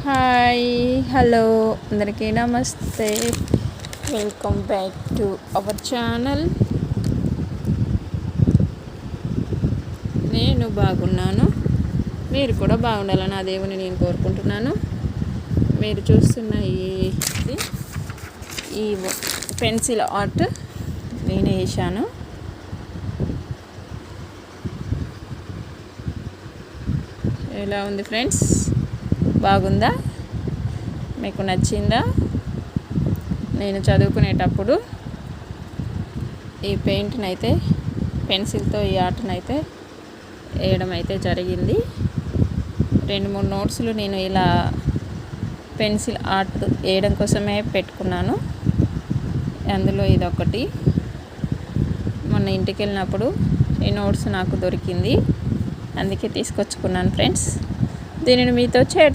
Hi hello అందరికీ నమస్తే. Welcome back to our channel. నేను బాగున్నాను, మీరు కూడా బాగుండాలని ఆ దేవుని నేను కోరుకుంటున్నాను. మీరు చూస్తున్న ఈ పెన్సిల్ ఆర్ట్ నేనే వేసాను. ఎలా ఉంది ఫ్రెండ్స్, బాగుందా? మీకు నచ్చిందా? నేను చదువుకునేటప్పుడు ఈ పెయింట్ని అయితే పెన్సిల్తో ఈ ఆర్ట్ని అయితే వేయడం అయితే జరిగింది. 2-3 నోట్స్లు నేను ఇలా పెన్సిల్ ఆర్ట్ వేయడం కోసమే పెట్టుకున్నాను. అందులో ఇదొకటి. మొన్న ఇంటికి వెళ్ళినప్పుడు ఈ నోట్స్ నాకు దొరికింది, అందుకే తీసుకొచ్చుకున్నాను ఫ్రెండ్స్. దీనిని మీతో షేర్